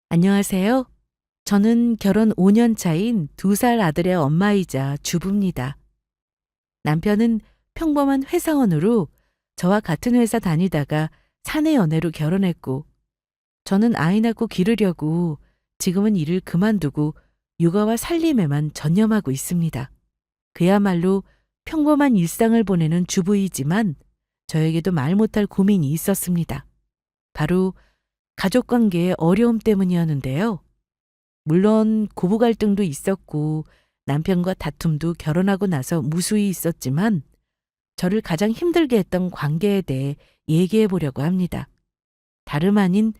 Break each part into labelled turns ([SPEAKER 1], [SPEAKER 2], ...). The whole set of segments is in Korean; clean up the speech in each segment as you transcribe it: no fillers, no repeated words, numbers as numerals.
[SPEAKER 1] 안녕하세요. 저는 결혼 5년 차인 2살 아들의 엄마이자 주부입니다. 남편은 평범한 회사원으로 저와 같은 회사 다니다가 사내 연애로 결혼했고, 저는 아이 낳고 기르려고 지금은 일을 그만두고 육아와 살림에만 전념하고 있습니다. 그야말로 평범한 일상을 보내는 주부이지만 저에게도 말 못할 고민이 있었습니다. 바로 가족 관계의 어려움 때문이었는데요. 물론 고부 갈등도 있었고 남편과 다툼도 결혼하고 나서 무수히 있었지만 저를 가장 힘들게 했던 관계에 대해 얘기해 보려고 합니다. 다름 아닌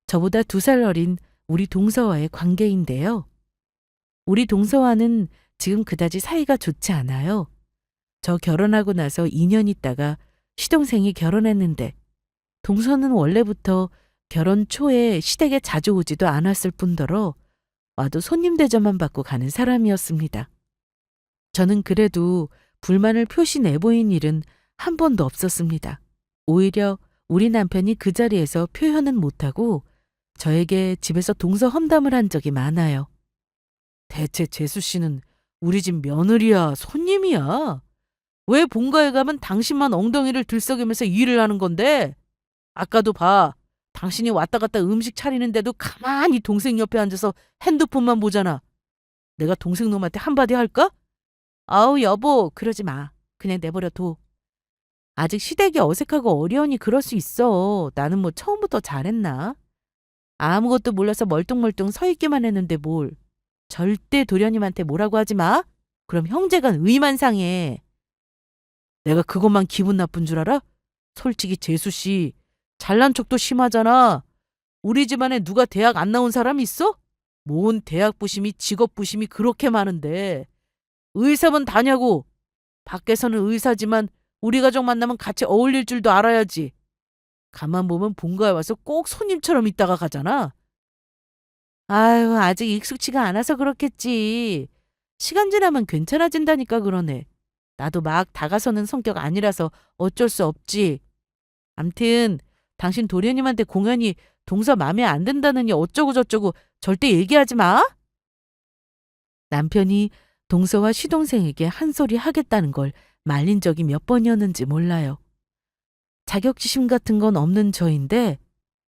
[SPEAKER 1] 저보다 2살 어린 우리 동서와의 관계인데요. 우리 동서와는 지금 그다지 사이가 좋지 않아요. 저 결혼하고 나서 2년 있다가 시동생이 결혼했는데 동서는 원래부터 결혼 초에 시댁에 자주 오지도 않았을 뿐더러 와도 손님 대접만 받고 가는 사람이었습니다. 저는 그래도 불만을 표시 내보인 일은 한 번도 없었습니다. 오히려 우리 남편이 그 자리에서 표현은 못하고 저에게 집에서 동서 험담을 한 적이 많아요. 대체 재수 씨는 우리 집 며느리야, 손님이야. 왜 본가에 가면 당신만 엉덩이를 들썩이면서 일을 하는 건데? 아까도 봐. 당신이 왔다 갔다 음식 차리는데도 가만히 동생 옆에 앉아서 핸드폰만 보잖아. 내가 동생 놈한테 한마디 할까? 아우 여보 그러지 마. 그냥 내버려 둬. 아직 시댁이 어색하고 어려우니 그럴 수 있어. 나는 뭐 처음부터 잘했나? 아무것도 몰라서 멀뚱멀뚱 서 있기만 했는데 뭘. 절대 도련님한테 뭐라고 하지 마. 그럼 형제간 의만 상해. 내가 그것만 기분 나쁜 줄 알아? 솔직히 재수 씨 잘난 척도 심하잖아. 우리 집안에 누가 대학 안 나온 사람 있어? 뭔 대학 부심이 직업 부심이 그렇게 많은데. 의사면 다냐고. 밖에서는 의사지만 우리 가족 만나면 같이 어울릴 줄도 알아야지. 가만 보면 본가에 와서 꼭 손님처럼 있다가 가잖아. 아유, 아직 익숙치가 않아서 그렇겠지. 시간 지나면 괜찮아진다니까 그러네. 나도 막 다가서는 성격 아니라서 어쩔 수 없지. 암튼 당신 도련님한테 공연히 동서 맘에 안 든다느니 어쩌고 저쩌고 절대 얘기하지 마. 남편이 동서와 시동생에게 한 소리 하겠다는 걸 말린 적이 몇 번이었는지 몰라요. 자격지심 같은 건 없는 저인데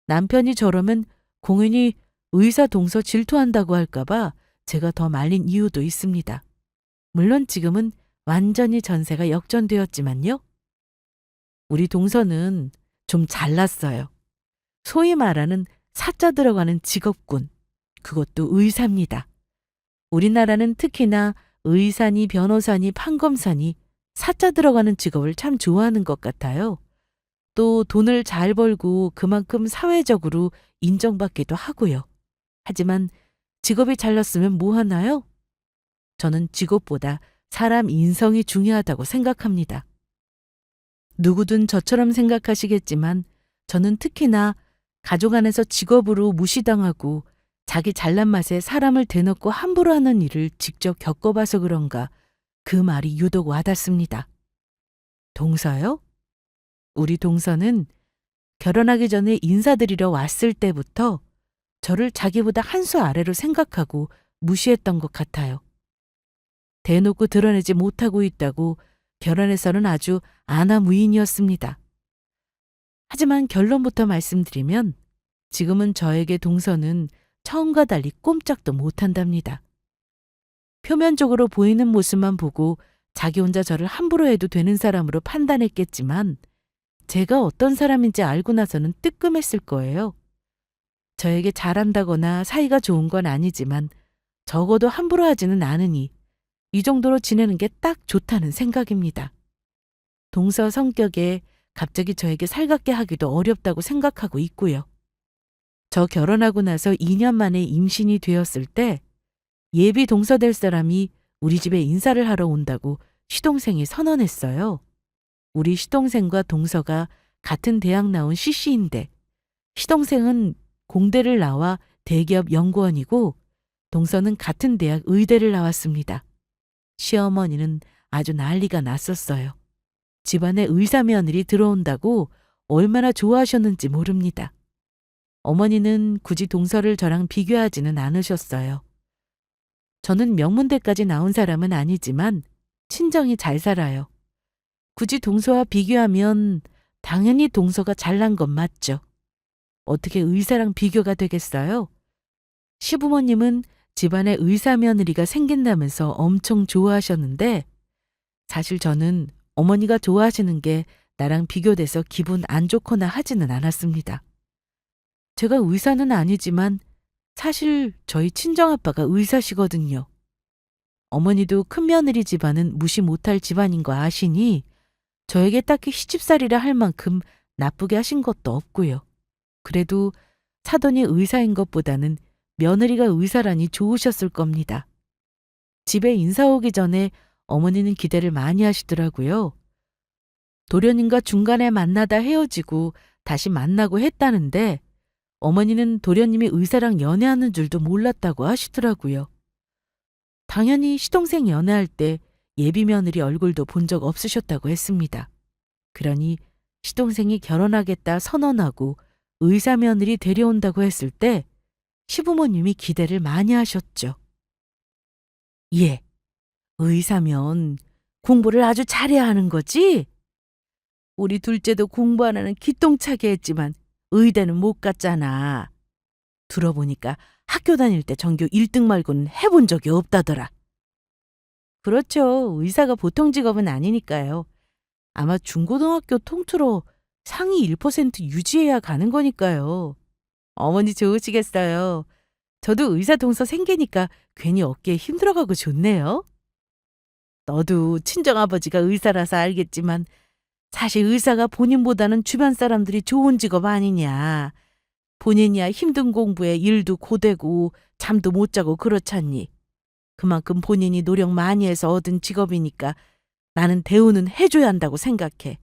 [SPEAKER 1] 남편이 저러면 공연히 의사 동서 질투한다고 할까봐 제가 더 말린 이유도 있습니다. 물론 지금은 완전히 전세가 역전되었지만요. 우리 동서는 좀 잘났어요. 소위 말하는 사자 들어가는 직업군. 그것도 의사입니다. 우리나라는 특히나 의사니 변호사니 판검사니 사자 들어가는 직업을 참 좋아하는 것 같아요. 또 돈을 잘 벌고 그만큼 사회적으로 인정받기도 하고요. 하지만 직업이 잘났으면 뭐 하나요? 저는 직업보다 사람 인성이 중요하다고 생각합니다. 누구든 저처럼 생각하시겠지만 저는 특히나 가족 안에서 직업으로 무시당하고 자기 잘난 맛에 사람을 대놓고 함부로 하는 일을 직접 겪어봐서 그런가 그 말이 유독 와닿습니다. 동서요? 우리 동서는 결혼하기 전에 인사드리러 왔을 때부터 저를 자기보다 한 수 아래로 생각하고 무시했던 것 같아요. 대놓고 드러내지 못하고 있다고 결혼해서는 아주 아나무인이었습니다. 하지만 결론부터 말씀드리면 지금은 저에게 동서는 처음과 달리 꼼짝도 못한답니다. 표면적으로 보이는 모습만 보고 자기 혼자 저를 함부로 해도 되는 사람으로 판단했겠지만 제가 어떤 사람인지 알고 나서는 뜨끔했을 거예요. 저에게 잘한다거나 사이가 좋은 건 아니지만 적어도 함부로 하지는 않으니 이 정도로 지내는 게 딱 좋다는 생각입니다. 동서 성격에 갑자기 저에게 살갑게 하기도 어렵다고 생각하고 있고요. 저 결혼하고 나서 2년 만에 임신이 되었을 때 예비 동서 될 사람이 우리 집에 인사를 하러 온다고 시동생이 선언했어요. 우리 시동생과 동서가 같은 대학 나온 CC인데 시동생은 공대를 나와 대기업 연구원이고 동서는 같은 대학 의대를 나왔습니다. 시어머니는 아주 난리가 났었어요. 집안에 의사 며느리 들어온다고 얼마나 좋아하셨는지 모릅니다. 어머니는 굳이 동서를 저랑 비교하지는 않으셨어요. 저는 명문대까지 나온 사람은 아니지만 친정이 잘 살아요. 굳이 동서와 비교하면 당연히 동서가 잘난 건 맞죠. 어떻게 의사랑 비교가 되겠어요? 시부모님은 집안에 의사 며느리가 생긴다면서 엄청 좋아하셨는데 사실 저는 어머니가 좋아하시는 게 나랑 비교돼서 기분 안 좋거나 하지는 않았습니다. 제가 의사는 아니지만 사실 저희 친정아빠가 의사시거든요. 어머니도 큰며느리 집안은 무시 못할 집안인 거 아시니 저에게 딱히 시집살이라 할 만큼 나쁘게 하신 것도 없고요. 그래도 사돈이 의사인 것보다는 며느리가 의사라니 좋으셨을 겁니다. 집에 인사 오기 전에 어머니는 기대를 많이 하시더라고요. 도련님과 중간에 만나다 헤어지고 다시 만나고 했다는데 어머니는 도련님이 의사랑 연애하는 줄도 몰랐다고 하시더라고요. 당연히 시동생 연애할 때 예비 며느리 얼굴도 본 적 없으셨다고 했습니다. 그러니 시동생이 결혼하겠다 선언하고 의사 며느리 데려온다고 했을 때 시부모님이 기대를 많이 하셨죠. 예, 의사면 공부를 아주 잘해야 하는 거지? 우리 둘째도 공부 안 하는 기똥차게 했지만 의대는 못 갔잖아. 들어보니까 학교 다닐 때 전교 1등 말고는 해본 적이 없다더라. 그렇죠. 의사가 보통 직업은 아니니까요. 아마 중고등학교 통틀어 상위 1% 유지해야 가는 거니까요. 어머니 좋으시겠어요. 저도 의사 동서 생기니까 괜히 어깨에 힘들어가고 좋네요. 너도 친정아버지가 의사라서 알겠지만 사실 의사가 본인보다는 주변 사람들이 좋은 직업 아니냐. 본인이야 힘든 공부에 일도 고되고 잠도 못 자고 그렇잖니. 그만큼 본인이 노력 많이 해서 얻은 직업이니까 나는 대우는 해줘야 한다고 생각해.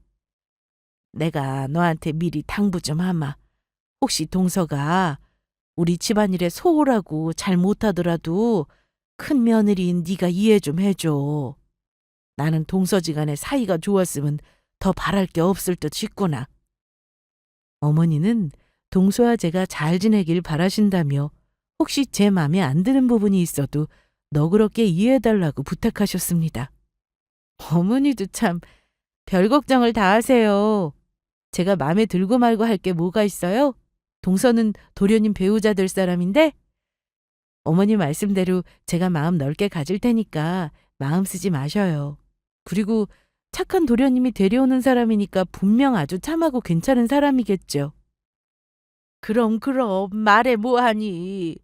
[SPEAKER 1] 내가 너한테 미리 당부 좀 하마. 혹시 동서가 우리 집안일에 소홀하고 잘 못하더라도 큰 며느리인 네가 이해 좀 해줘. 나는 동서지간에 사이가 좋았으면 더 바랄 게 없을 듯 싶구나. 어머니는 동서와 제가 잘 지내길 바라신다며 혹시 제 맘에 안 드는 부분이 있어도 너그럽게 이해해달라고 부탁하셨습니다. 어머니도 참 별 걱정을 다 하세요. 제가 마음에 들고 말고 할 게 뭐가 있어요? 동서는 도련님 배우자 될 사람인데 어머니 말씀대로 제가 마음 넓게 가질 테니까 마음 쓰지 마셔요. 그리고 착한 도련님이 데려오는 사람이니까 분명 아주 참하고 괜찮은 사람이겠죠. 그럼 말해 뭐하니.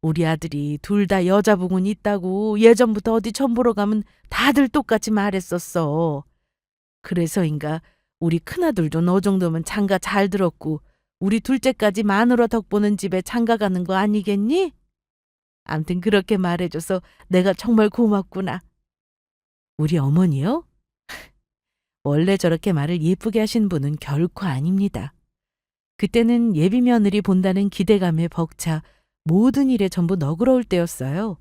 [SPEAKER 1] 우리 아들이 둘 다 여자 부군이 있다고 예전부터 어디 전 보러 가면 다들 똑같이 말했었어. 그래서인가 우리 큰아들도 너 정도면 장가 잘 들었고 우리 둘째까지 마누라 덕보는 집에 장가 가는 거 아니겠니? 암튼 그렇게 말해줘서 내가 정말 고맙구나. 우리 어머니요? 원래 저렇게 말을 예쁘게 하신 분은 결코 아닙니다. 그때는 예비 며느리 본다는 기대감에 벅차 모든 일에 전부 너그러울 때였어요.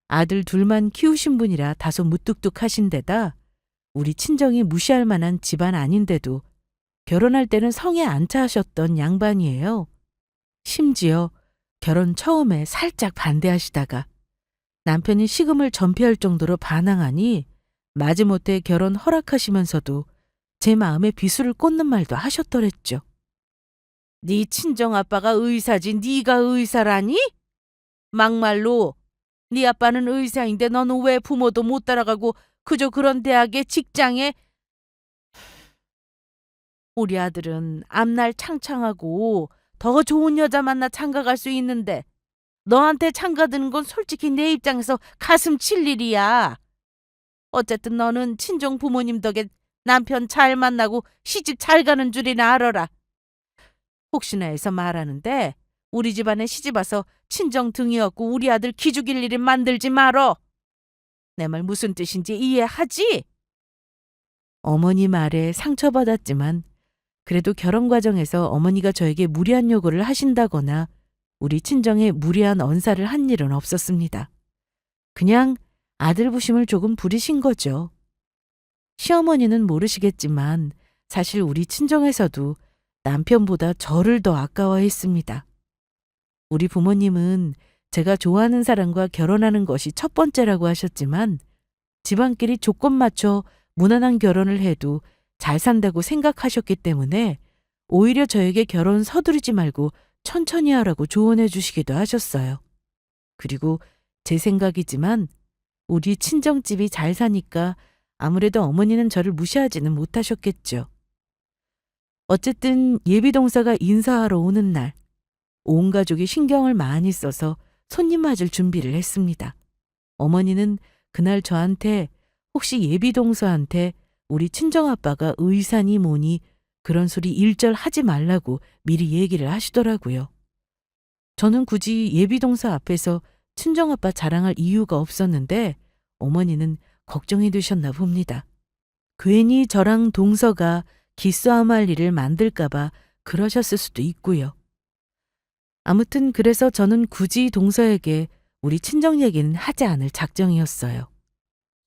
[SPEAKER 1] 아들 둘만 키우신 분이라 다소 무뚝뚝하신 데다 우리 친정이 무시할 만한 집안 아닌데도 결혼할 때는 성에 안 차하셨던 양반이에요. 심지어 결혼 처음에 살짝 반대하시다가 남편이 시금을 전폐할 정도로 반항하니 마지못해 결혼 허락하시면서도 제 마음에 비수를 꽂는 말도 하셨더랬죠. 네 친정아빠가 의사지 네가 의사라니? 막말로 네 아빠는 의사인데 너는 왜 부모도 못 따라가고 그저 그런 대학에 직장에. 우리 아들은 앞날 창창하고 더 좋은 여자 만나 장가갈 수 있는데 너한테 장가드는 건 솔직히 내 입장에서 가슴 칠 일이야. 어쨌든 너는 친정 부모님 덕에 남편 잘 만나고 시집 잘 가는 줄이나 알아라. 혹시나 해서 말하는데 우리 집안에 시집 와서 친정 등이었고 우리 아들 기죽일 일을 만들지 말어. 내 말 무슨 뜻인지 이해하지? 어머니 말에 상처받았지만 그래도 결혼 과정에서 어머니가 저에게 무리한 요구를 하신다거나 우리 친정에 무리한 언사를 한 일은 없었습니다. 그냥 아들 부심을 조금 부리신 거죠. 시어머니는 모르시겠지만 사실 우리 친정에서도 남편보다 저를 더 아까워했습니다. 우리 부모님은 제가 좋아하는 사람과 결혼하는 것이 첫 번째라고 하셨지만 집안끼리 조건 맞춰 무난한 결혼을 해도 잘 산다고 생각하셨기 때문에 오히려 저에게 결혼 서두르지 말고 천천히 하라고 조언해 주시기도 하셨어요. 그리고 제 생각이지만 우리 친정집이 잘 사니까 아무래도 어머니는 저를 무시하지는 못하셨겠죠. 어쨌든 예비동서가 인사하러 오는 날, 온 가족이 신경을 많이 써서 손님 맞을 준비를 했습니다. 어머니는 그날 저한테 혹시 예비동서한테 우리 친정아빠가 의사니 뭐니 그런 소리 일절 하지 말라고 미리 얘기를 하시더라고요. 저는 굳이 예비동서 앞에서 친정아빠 자랑할 이유가 없었는데 어머니는 걱정이 되셨나 봅니다. 괜히 저랑 동서가 기싸움할 일을 만들까봐 그러셨을 수도 있고요. 아무튼 그래서 저는 굳이 동서에게 우리 친정 얘기는 하지 않을 작정이었어요.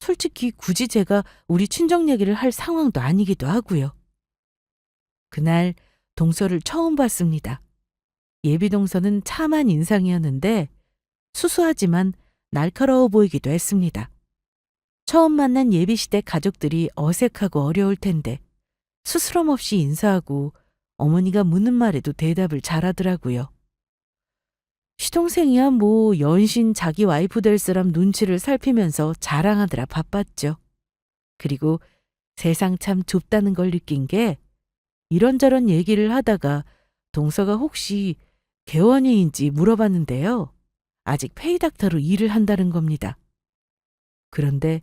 [SPEAKER 1] 솔직히 굳이 제가 우리 친정 얘기를 할 상황도 아니기도 하고요. 그날 동서를 처음 봤습니다. 예비 동서는 참한 인상이었는데 수수하지만 날카로워 보이기도 했습니다. 처음 만난 예비시댁 가족들이 어색하고 어려울 텐데 스스럼 없이 인사하고 어머니가 묻는 말에도 대답을 잘하더라고요. 시동생이야 뭐 연신 자기 와이프 될 사람 눈치를 살피면서 자랑하느라 바빴죠. 그리고 세상 참 좁다는 걸 느낀 게 이런저런 얘기를 하다가 동서가 혹시 개원이인지 물어봤는데요. 아직 페이닥터로 일을 한다는 겁니다. 그런데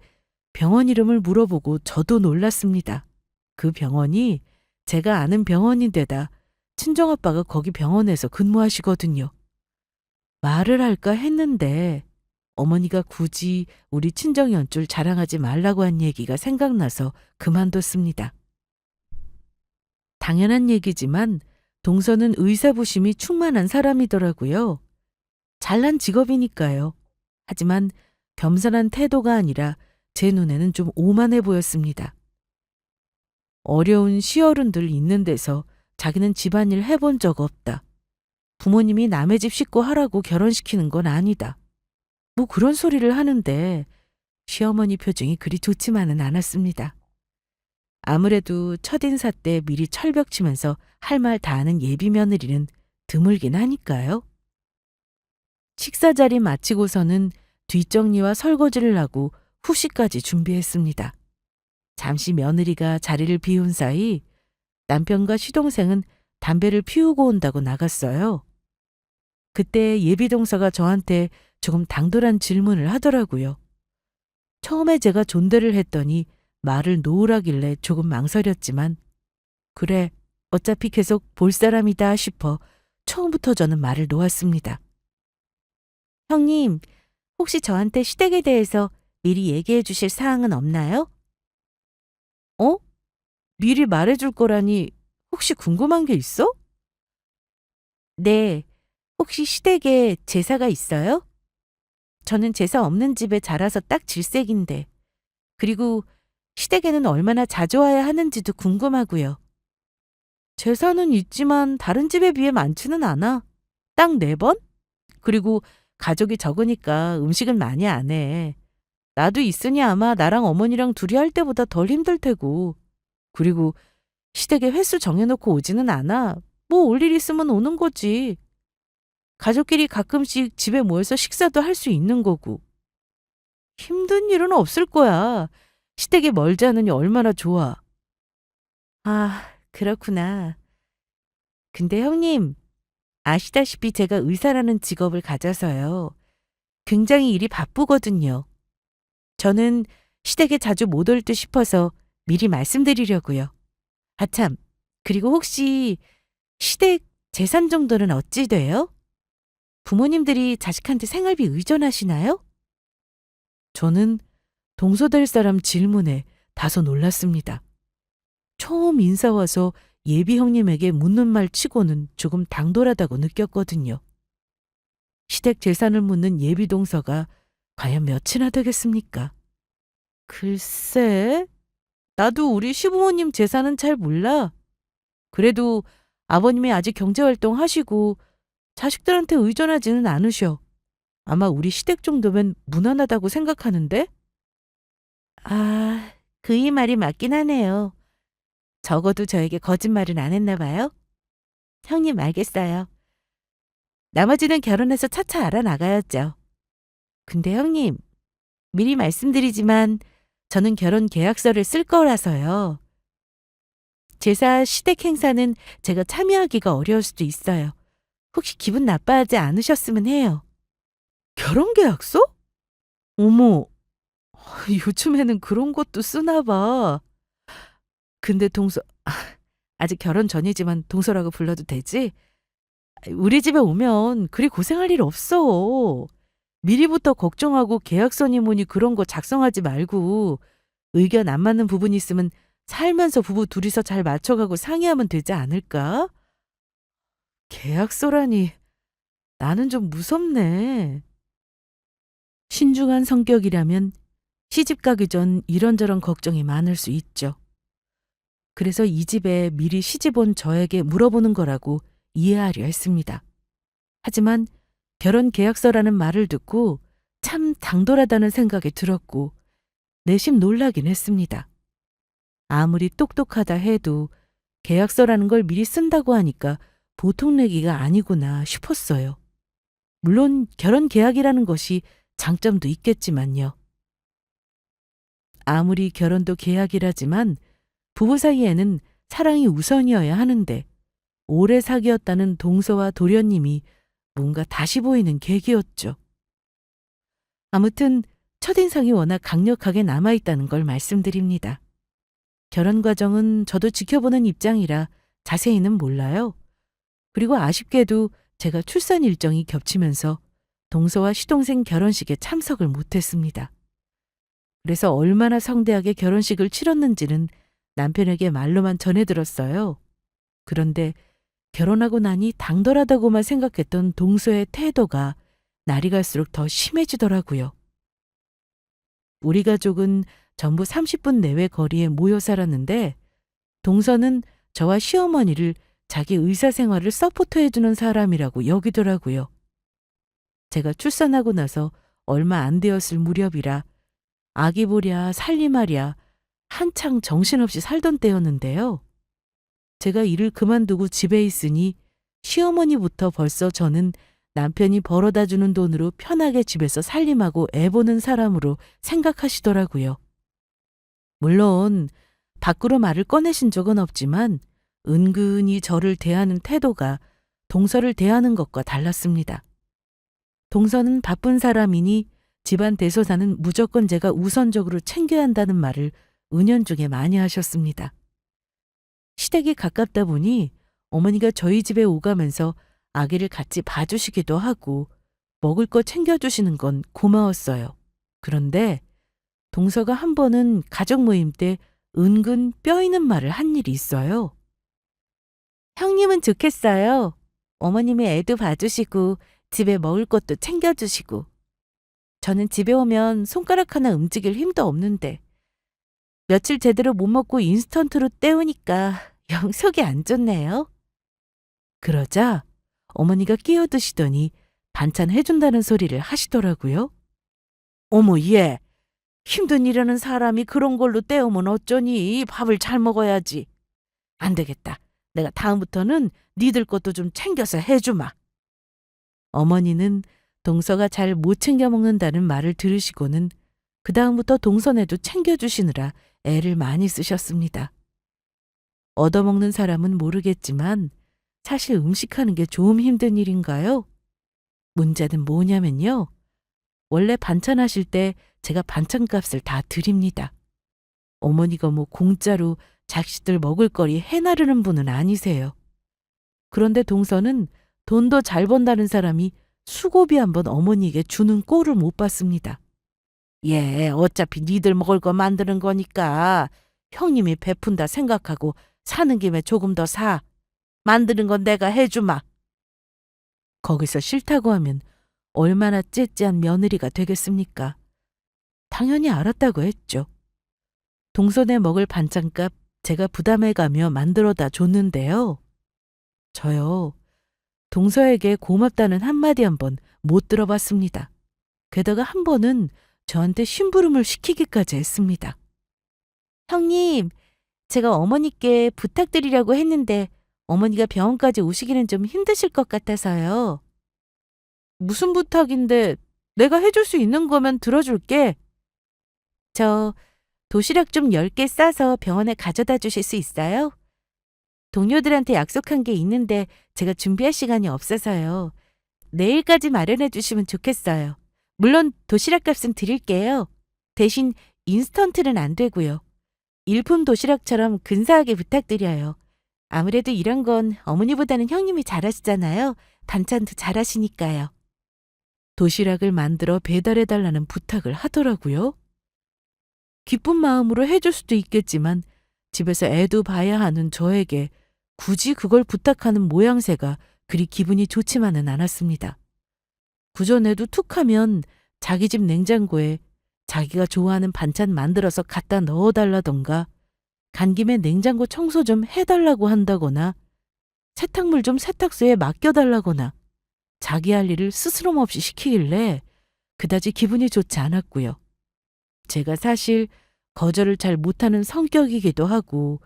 [SPEAKER 1] 병원 이름을 물어보고 저도 놀랐습니다. 그 병원이 제가 아는 병원인데다 친정아빠가 거기 병원에서 근무하시거든요. 말을 할까 했는데 어머니가 굳이 우리 친정 연줄 자랑하지 말라고 한 얘기가 생각나서 그만뒀습니다. 당연한 얘기지만 동서는 의사부심이 충만한 사람이더라고요. 잘난 직업이니까요. 하지만 겸손한 태도가 아니라 제 눈에는 좀 오만해 보였습니다. 어려운 시어른들 있는 데서 자기는 집안일 해본 적 없다. 부모님이 남의 집 식구 하라고 결혼시키는 건 아니다. 뭐 그런 소리를 하는데 시어머니 표정이 그리 좋지만은 않았습니다. 아무래도 첫인사 때 미리 철벽 치면서 할 말 다 하는 예비 며느리는 드물긴 하니까요. 식사 자리 마치고서는 뒷정리와 설거지를 하고 후식까지 준비했습니다. 잠시 며느리가 자리를 비운 사이 남편과 시동생은 담배를 피우고 온다고 나갔어요. 그때 예비동서가 저한테 조금 당돌한 질문을 하더라고요. 처음에 제가 존대를 했더니 말을 놓으라길래 조금 망설였지만 그래 어차피 계속 볼 사람이다 싶어 처음부터 저는 말을 놓았습니다. 형님, 혹시 저한테 시댁에 대해서 미리 얘기해 주실 사항은 없나요? 어? 미리 말해줄 거라니 혹시 궁금한 게 있어? 네, 혹시 시댁에 제사가 있어요? 저는 제사 없는 집에 자라서 딱 질색인데. 그리고 시댁에는 얼마나 자주 와야 하는지도 궁금하고요. 제사는 있지만 다른 집에 비해 많지는 않아. 딱 4번? 그리고 가족이 적으니까 음식은 많이 안 해. 나도 있으니 아마 나랑 어머니랑 둘이 할 때보다 덜 힘들 테고. 그리고 시댁에 횟수 정해놓고 오지는 않아. 뭐 올 일 있으면 오는 거지. 가족끼리 가끔씩 집에 모여서 식사도 할 수 있는 거고. 힘든 일은 없을 거야. 시댁에 멀지 않으니 얼마나 좋아. 아, 그렇구나. 근데 형님, 아시다시피 제가 의사라는 직업을 가져서요. 굉장히 일이 바쁘거든요. 저는 시댁에 자주 못 올 듯 싶어서 미리 말씀드리려고요. 아참, 그리고 혹시 시댁 재산 정도는 어찌 돼요? 부모님들이 자식한테 생활비 의존하시나요? 저는 동서될 사람 질문에 다소 놀랐습니다. 처음 인사 와서 예비 형님에게 묻는 말 치고는 조금 당돌하다고 느꼈거든요. 시댁 재산을 묻는 예비 동서가 과연 몇이나 되겠습니까? 글쎄, 나도 우리 시부모님 재산은 잘 몰라. 그래도 아버님이 아직 경제활동 하시고 자식들한테 의존하지는 않으셔. 아마 우리 시댁 정도면 무난하다고 생각하는데? 아, 그이 말이 맞긴 하네요. 적어도 저에게 거짓말은 안 했나 봐요. 형님 알겠어요. 나머지는 결혼해서 차차 알아나가야죠. 근데 형님, 미리 말씀드리지만 저는 결혼 계약서를 쓸 거라서요. 제사 시댁 행사는 제가 참여하기가 어려울 수도 있어요. 혹시 기분 나빠하지 않으셨으면 해요. 결혼 계약서? 어머, 요즘에는 그런 것도 쓰나 봐. 근데 아직 결혼 전이지만 동서라고 불러도 되지? 우리 집에 오면 그리 고생할 일 없어. 미리부터 걱정하고 계약서니 뭐니 그런 거 작성하지 말고 의견 안 맞는 부분 있으면 살면서 부부 둘이서 잘 맞춰가고 상의하면 되지 않을까? 계약서라니 나는 좀 무섭네. 신중한 성격이라면 시집 가기 전 이런저런 걱정이 많을 수 있죠. 그래서 이 집에 미리 시집 온 저에게 물어보는 거라고 이해하려 했습니다. 하지만 결혼 계약서라는 말을 듣고 참 당돌하다는 생각이 들었고 내심 놀라긴 했습니다. 아무리 똑똑하다 해도 계약서라는 걸 미리 쓴다고 하니까 보통 내기가 아니구나 싶었어요. 물론 결혼 계약이라는 것이 장점도 있겠지만요. 아무리 결혼도 계약이라지만 부부 사이에는 사랑이 우선이어야 하는데 오래 사귀었다는 동서와 도련님이 뭔가 다시 보이는 계기였죠. 아무튼 첫인상이 워낙 강력하게 남아있다는 걸 말씀드립니다. 결혼 과정은 저도 지켜보는 입장이라 자세히는 몰라요. 그리고 아쉽게도 제가 출산 일정이 겹치면서 동서와 시동생 결혼식에 참석을 못했습니다. 그래서 얼마나 성대하게 결혼식을 치렀는지는 남편에게 말로만 전해 들었어요. 그런데 결혼하고 나니 당돌하다고만 생각했던 동서의 태도가 날이 갈수록 더 심해지더라고요. 우리 가족은 전부 30분 내외 거리에 모여 살았는데 동서는 저와 시어머니를 자기 의사 생활을 서포트해주는 사람이라고 여기더라고요. 제가 출산하고 나서 얼마 안 되었을 무렵이라 아기 보랴 살림하랴 한창 정신없이 살던 때였는데요. 제가 일을 그만두고 집에 있으니 시어머니부터 벌써 저는 남편이 벌어다 주는 돈으로 편하게 집에서 살림하고 애 보는 사람으로 생각하시더라고요. 물론 밖으로 말을 꺼내신 적은 없지만 은근히 저를 대하는 태도가 동서를 대하는 것과 달랐습니다. 동서는 바쁜 사람이니 집안 대소사는 무조건 제가 우선적으로 챙겨야 한다는 말을 은연중에 많이 하셨습니다. 시댁이 가깝다 보니 어머니가 저희 집에 오가면서 아기를 같이 봐주시기도 하고 먹을 거 챙겨주시는 건 고마웠어요. 그런데 동서가 한 번은 가족 모임 때 은근 뼈 있는 말을 한 일이 있어요. 형님은 좋겠어요. 어머님이 애도 봐주시고 집에 먹을 것도 챙겨주시고. 저는 집에 오면 손가락 하나 움직일 힘도 없는데 며칠 제대로 못 먹고 인스턴트로 때우니까 영 속이 안 좋네요. 그러자 어머니가 끼어드시더니 반찬 해준다는 소리를 하시더라고요. 어머 얘 힘든 일하는 사람이 그런 걸로 때우면 어쩌니 밥을 잘 먹어야지. 안 되겠다. 내가 다음부터는 니들 것도 좀 챙겨서 해주마. 어머니는 동서가 잘 못 챙겨 먹는다는 말을 들으시고는 그 다음부터 동서네도 챙겨주시느라 애를 많이 쓰셨습니다. 얻어먹는 사람은 모르겠지만 사실 음식하는 게 좀 힘든 일인가요? 문제는 뭐냐면요. 원래 반찬 하실 때 제가 반찬값을 다 드립니다. 어머니가 뭐 공짜로 자식들 먹을거리 해나르는 분은 아니세요. 그런데 동서는 돈도 잘 번다는 사람이 수고비 한번 어머니에게 주는 꼴을 못 봤습니다. 예, 어차피 니들 먹을 거 만드는 거니까 형님이 베푼다 생각하고 사는 김에 조금 더 사. 만드는 건 내가 해주마. 거기서 싫다고 하면 얼마나 째째한 며느리가 되겠습니까? 당연히 알았다고 했죠. 동서네 먹을 반찬값 제가 부담해가며 만들어다 줬는데요. 저요. 동서에게 고맙다는 한마디 한 번 못 들어봤습니다. 게다가 한 번은 저한테 심부름을 시키기까지 했습니다. 형님, 제가 어머니께 부탁드리려고 했는데 어머니가 병원까지 오시기는 좀 힘드실 것 같아서요. 무슨 부탁인데 내가 해줄 수 있는 거면 들어줄게. 저 도시락 좀 10개 싸서 병원에 가져다 주실 수 있어요? 동료들한테 약속한 게 있는데 제가 준비할 시간이 없어서요. 내일까지 마련해 주시면 좋겠어요. 물론 도시락 값은 드릴게요. 대신 인스턴트는 안 되고요. 일품 도시락처럼 근사하게 부탁드려요. 아무래도 이런 건 어머니보다는 형님이 잘하시잖아요. 반찬도 잘하시니까요. 도시락을 만들어 배달해달라는 부탁을 하더라고요. 기쁜 마음으로 해줄 수도 있겠지만 집에서 애도 봐야 하는 저에게 굳이 그걸 부탁하는 모양새가 그리 기분이 좋지만은 않았습니다. 그전에도 툭하면 자기 집 냉장고에 자기가 좋아하는 반찬 만들어서 갖다 넣어달라던가 간 김에 냉장고 청소 좀 해달라고 한다거나 세탁물 좀 세탁소에 맡겨달라거나 자기 할 일을 스스럼 없이 시키길래 그다지 기분이 좋지 않았고요. 제가 사실 거절을 잘 못하는 성격이기도 하고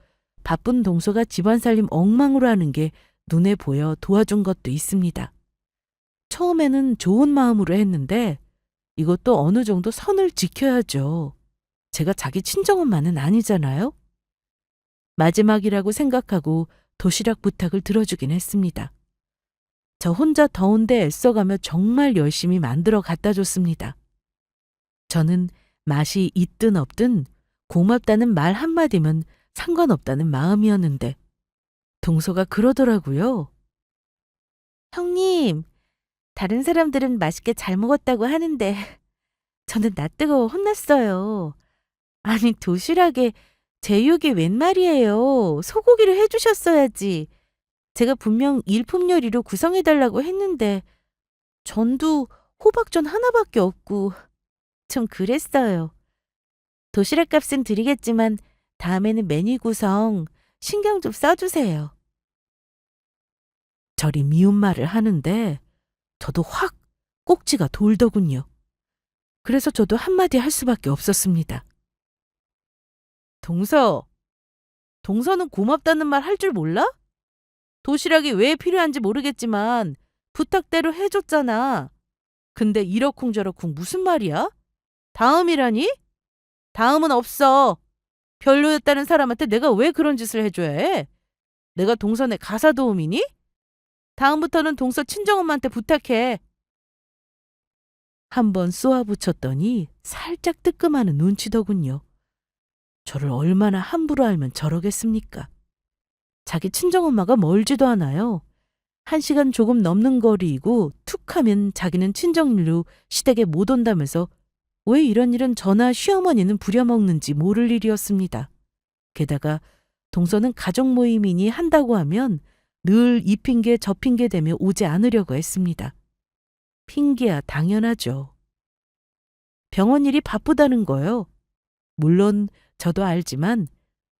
[SPEAKER 1] 바쁜 동서가 집안 살림 엉망으로 하는 게 눈에 보여 도와준 것도 있습니다. 처음에는 좋은 마음으로 했는데 이것도 어느 정도 선을 지켜야죠. 제가 자기 친정엄마는 아니잖아요. 마지막이라고 생각하고 도시락 부탁을 들어주긴 했습니다. 저 혼자 더운데 애써가며 정말 열심히 만들어 갖다 줬습니다. 저는 맛이 있든 없든 고맙다는 말 한마디면 상관없다는 마음이었는데 동서가 그러더라고요. 형님, 다른 사람들은 맛있게 잘 먹었다고 하는데 저는 낯뜨거워 혼났어요. 아니 도시락에 제육이 웬 말이에요. 소고기를 해주셨어야지. 제가 분명 일품 요리로 구성해달라고 했는데 전도 호박전 하나밖에 없고 좀 그랬어요. 도시락 값은 드리겠지만 다음에는 메뉴 구성 신경 좀 써주세요. 저리 미운 말을 하는데 저도 확 꼭지가 돌더군요. 그래서 저도 한마디 할 수밖에 없었습니다. 동서는 고맙다는 말 할 줄 몰라? 도시락이 왜 필요한지 모르겠지만 부탁대로 해줬잖아. 근데 이러쿵저러쿵 무슨 말이야? 다음이라니? 다음은 없어. 별로였다는 사람한테 내가 왜 그런 짓을 해줘야 해? 내가 동선의 가사 도우미니? 다음부터는 동서 친정엄마한테 부탁해. 한번 쏘아붙였더니 살짝 뜨끔하는 눈치더군요. 저를 얼마나 함부로 알면 저러겠습니까? 자기 친정엄마가 멀지도 않아요. 1시간 조금 넘는 거리이고 툭하면 자기는 친정일로 시댁에 못 온다면서 왜 이런 일은 저나 시어머니는 부려먹는지 모를 일이었습니다. 게다가 동서는 가족 모임이니 한다고 하면 늘 이 핑계 저 핑계 대며 오지 않으려고 했습니다. 핑계야 당연하죠. 병원 일이 바쁘다는 거요. 물론 저도 알지만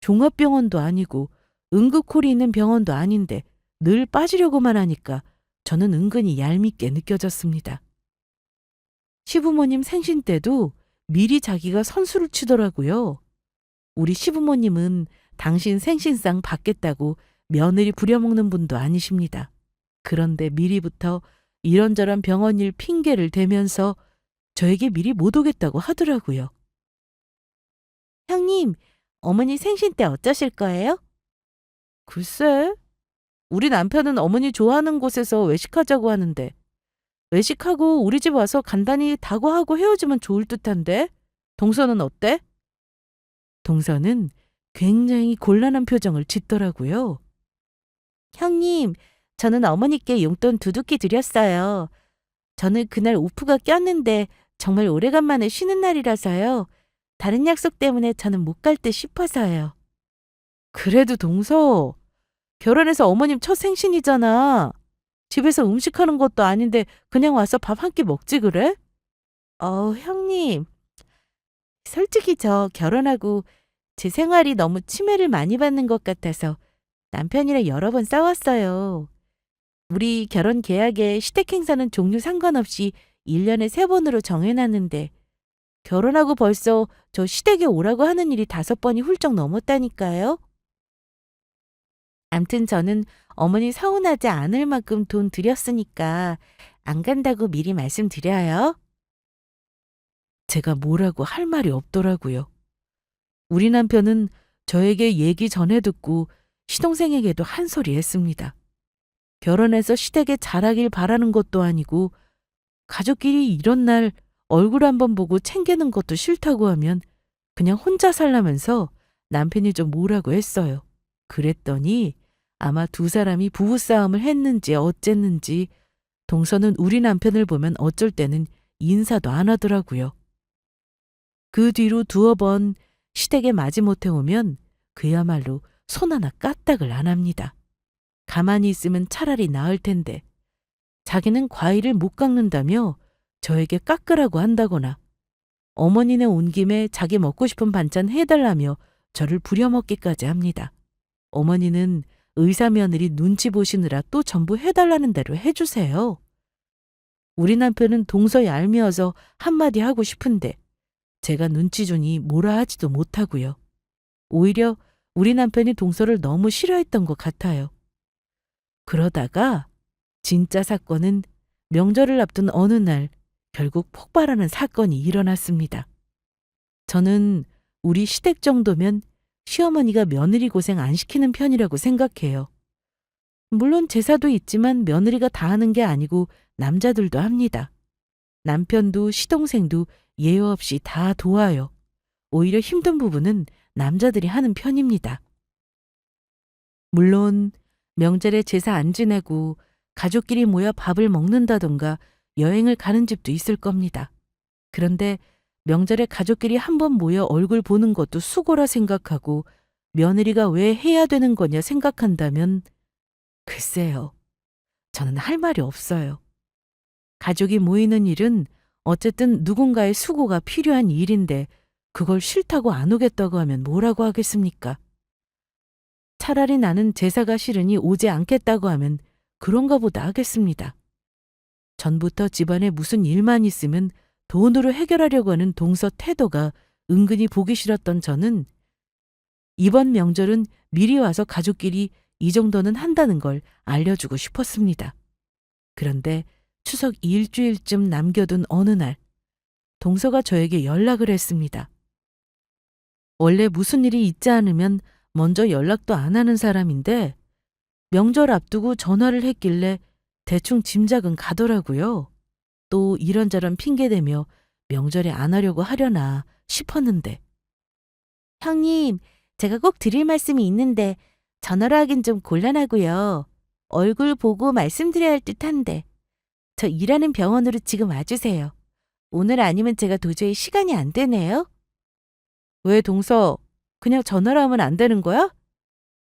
[SPEAKER 1] 종합병원도 아니고 응급콜이 있는 병원도 아닌데 늘 빠지려고만 하니까 저는 은근히 얄밉게 느껴졌습니다. 시부모님 생신 때도 미리 자기가 선수를 치더라고요. 우리 시부모님은 당신 생신상 받겠다고 며느리 부려먹는 분도 아니십니다. 그런데 미리부터 이런저런 병원 일 핑계를 대면서 저에게 미리 못 오겠다고 하더라고요. 형님, 어머니 생신 때 어쩌실 거예요? 글쎄, 우리 남편은 어머니 좋아하는 곳에서 외식하자고 하는데 외식하고 우리 집 와서 간단히 다과하고 헤어지면 좋을 듯한데 동서는 어때? 동서는 굉장히 곤란한 표정을 짓더라고요. 형님, 저는 어머니께 용돈 두둑히 드렸어요. 저는 그날 오프가 꼈는데 정말 오래간만에 쉬는 날이라서요. 다른 약속 때문에 저는 못 갈 듯 싶어서요. 그래도 동서, 결혼해서 어머님 첫 생신이잖아. 집에서 음식하는 것도 아닌데 그냥 와서 밥 한 끼 먹지 그래? 형님. 솔직히 저 결혼하고 제 생활이 너무 침해를 많이 받는 것 같아서 남편이랑 여러 번 싸웠어요. 우리 결혼 계약에 시댁 행사는 종류 상관없이 1년에 3번으로 정해놨는데 결혼하고 벌써 저 시댁에 오라고 하는 일이 5번이 훌쩍 넘었다니까요. 암튼 저는 어머니 서운하지 않을 만큼 돈 들였으니까 안 간다고 미리 말씀드려요. 제가 뭐라고 할 말이 없더라고요. 우리 남편은 저에게 얘기 전에 듣고 시동생에게도 한 소리 했습니다. 결혼해서 시댁에 잘하길 바라는 것도 아니고 가족끼리 이런 날 얼굴 한번 보고 챙기는 것도 싫다고 하면 그냥 혼자 살라면서 남편이 좀 뭐라고 했어요. 그랬더니 아마 두 사람이 부부싸움을 했는지 어쨌는지 동서는 우리 남편을 보면 어쩔 때는 인사도 안 하더라고요. 그 뒤로 2번 시댁에 마지못해 오면 그야말로 손 하나 까딱을 안 합니다. 가만히 있으면 차라리 나을 텐데 자기는 과일을 못 깎는다며 저에게 깎으라고 한다거나 어머니네 온 김에 자기 먹고 싶은 반찬 해달라며 저를 부려먹기까지 합니다. 어머니는 의사 며느리 눈치 보시느라 또 전부 해달라는 대로 해주세요. 우리 남편은 동서 얄미워서 한마디 하고 싶은데 제가 눈치 주니 뭐라 하지도 못하고요. 오히려 우리 남편이 동서를 너무 싫어했던 것 같아요. 그러다가 진짜 사건은 명절을 앞둔 어느 날 결국 폭발하는 사건이 일어났습니다. 저는 우리 시댁 정도면 시어머니가 며느리 고생 안 시키는 편이라고 생각해요. 물론 제사도 있지만 며느리가 다 하는 게 아니고 남자들도 합니다. 남편도 시동생도 예외 없이 다 도와요. 오히려 힘든 부분은 남자들이 하는 편입니다. 물론 명절에 제사 안 지내고 가족끼리 모여 밥을 먹는다던가 여행을 가는 집도 있을 겁니다. 그런데 명절에 가족끼리 한번 모여 얼굴 보는 것도 수고라 생각하고 며느리가 왜 해야 되는 거냐 생각한다면 글쎄요. 저는 할 말이 없어요. 가족이 모이는 일은 어쨌든 누군가의 수고가 필요한 일인데 그걸 싫다고 안 오겠다고 하면 뭐라고 하겠습니까? 차라리 나는 제사가 싫으니 오지 않겠다고 하면 그런가 보다 하겠습니다. 전부터 집안에 무슨 일만 있으면 돈으로 해결하려고 하는 동서 태도가 은근히 보기 싫었던 저는 이번 명절은 미리 와서 가족끼리 이 정도는 한다는 걸 알려주고 싶었습니다. 그런데 추석 일주일쯤 남겨둔 어느 날 동서가 저에게 연락을 했습니다. 원래 무슨 일이 있지 않으면 먼저 연락도 안 하는 사람인데 명절 앞두고 전화를 했길래 대충 짐작은 가더라고요. 또 이런저런 핑계대며 명절에 안 하려고 하려나 싶었는데. 형님, 제가 꼭 드릴 말씀이 있는데 전화로 하긴 좀 곤란하고요. 얼굴 보고 말씀드려야 할 듯한데. 저 일하는 병원으로 지금 와주세요. 오늘 아니면 제가 도저히 시간이 안 되네요. 왜 동서, 그냥 전화로 하면 안 되는 거야?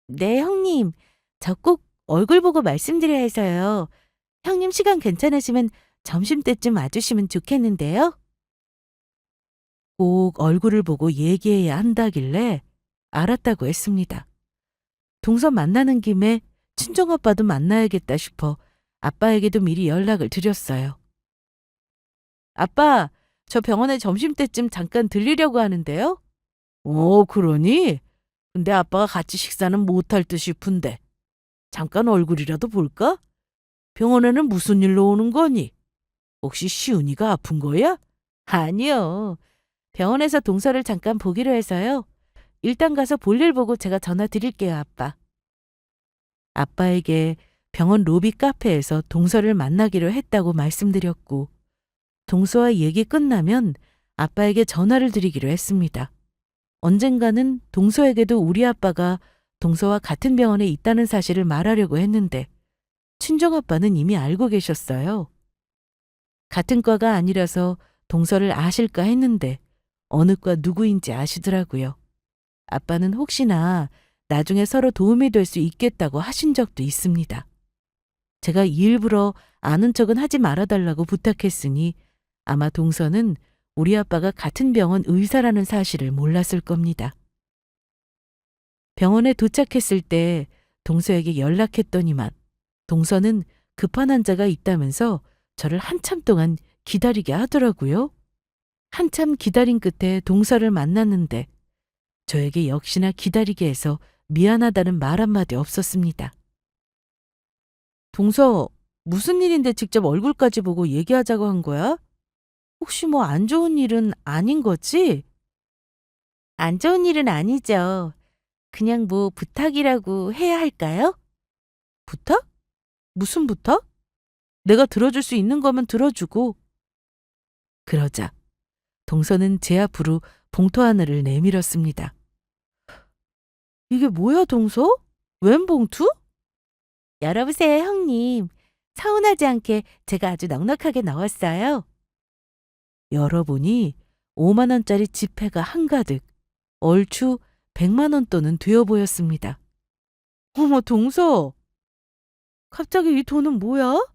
[SPEAKER 1] 네, 형님. 저 꼭 얼굴 보고 말씀드려야 해서요. 형님 시간 괜찮으시면 점심때쯤 와주시면 좋겠는데요. 꼭 얼굴을 보고 얘기해야 한다길래 알았다고 했습니다. 동서 만나는 김에 친정아빠도 만나야겠다 싶어 아빠에게도 미리 연락을 드렸어요. 아빠, 저 병원에 점심때쯤 잠깐 들리려고 하는데요. 그러니? 근데 아빠가 같이 식사는 못할 듯 싶은데. 잠깐 얼굴이라도 볼까? 병원에는 무슨 일로 오는 거니? 혹시 시은이가 아픈 거야? 아니요. 병원에서 동서를 잠깐 보기로 해서요. 일단 가서 볼일 보고 제가 전화 드릴게요, 아빠. 아빠에게 병원 로비 카페에서 동서를 만나기로 했다고 말씀드렸고 동서와 얘기 끝나면 아빠에게 전화를 드리기로 했습니다. 언젠가는 동서에게도 우리 아빠가 동서와 같은 병원에 있다는 사실을 말하려고 했는데 친정아빠는 이미 알고 계셨어요. 같은 과가 아니라서 동서를 아실까 했는데 어느 과 누구인지 아시더라고요. 아빠는 혹시나 나중에 서로 도움이 될 수 있겠다고 하신 적도 있습니다. 제가 일부러 아는 척은 하지 말아달라고 부탁했으니 아마 동서는 우리 아빠가 같은 병원 의사라는 사실을 몰랐을 겁니다. 병원에 도착했을 때 동서에게 연락했더니만 동서는 급한 환자가 있다면서 저를 한참 동안 기다리게 하더라고요. 한참 기다린 끝에 동서를 만났는데 저에게 역시나 기다리게 해서 미안하다는 말 한마디 없었습니다. 동서, 무슨 일인데 직접 얼굴까지 보고 얘기하자고 한 거야? 혹시 뭐 안 좋은 일은 아닌 거지? 안 좋은 일은 아니죠. 그냥 뭐 부탁이라고 해야 할까요? 부탁? 무슨 부탁? 내가 들어줄 수 있는 거면 들어주고. 그러자 동서는 제 앞으로 봉투 하나를 내밀었습니다. 이게 뭐야, 동서? 웬 봉투? 열어보세요, 형님. 서운하지 않게 제가 아주 넉넉하게 넣었어요. 열어보니 5만 원짜리 지폐가 한가득, 얼추 100만 원 돈은 되어 보였습니다. 어머, 동서. 갑자기 이 돈은 뭐야?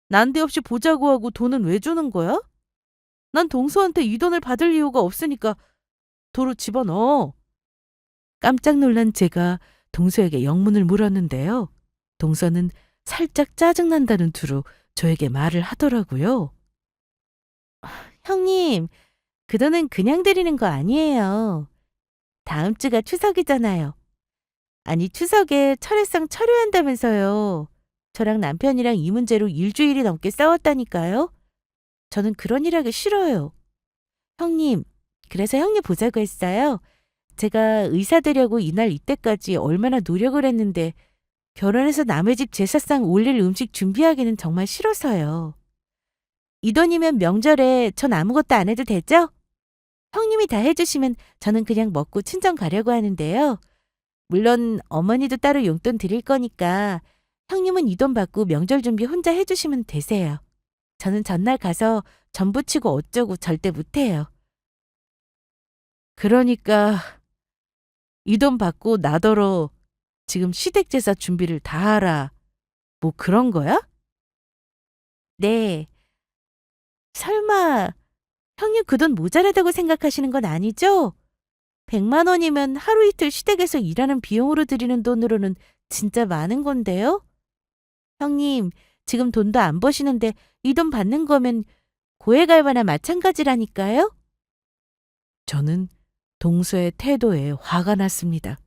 [SPEAKER 1] 난데없이 보자고 하고 돈은 왜 주는 거야? 난 동서한테 이 돈을 받을 이유가 없으니까 도로 집어넣어. 깜짝 놀란 제가 동서에게 영문을 물었는데요. 동서는 살짝 짜증난다는 투로 저에게 말을 하더라고요. 형님, 그 돈은 그냥 드리는 거 아니에요. 다음 주가 추석이잖아요. 아니, 추석에 철회상 철회한다면서요. 저랑 남편이랑 이 문제로 일주일이 넘게 싸웠다니까요. 저는 그런 일 하기 싫어요. 형님, 그래서 형님 보자고 했어요. 제가 의사 되려고 이날 이때까지 얼마나 노력을 했는데 결혼해서 남의 집 제사상 올릴 음식 준비하기는 정말 싫어서요. 이 돈이면 명절에 전 아무것도 안 해도 되죠? 형님이 다 해주시면 저는 그냥 먹고 친정 가려고 하는데요. 물론 어머니도 따로 용돈 드릴 거니까 형님은 이 돈 받고 명절 준비 혼자 해주시면 되세요. 저는 전날 가서 전 부치고 어쩌고 절대 못해요. 그러니까 이 돈 받고 나더러 지금 시댁제사 준비를 다 하라. 뭐 그런 거야? 네. 설마 형님 그 돈 모자라다고 생각하시는 건 아니죠? 100만 원이면 하루 이틀 시댁에서 일하는 비용으로 드리는 돈으로는 진짜 많은 건데요? 형님, 지금 돈도 안 버시는데 이 돈 받는 거면 고액알바나 마찬가지라니까요? 저는 동서의 태도에 화가 났습니다.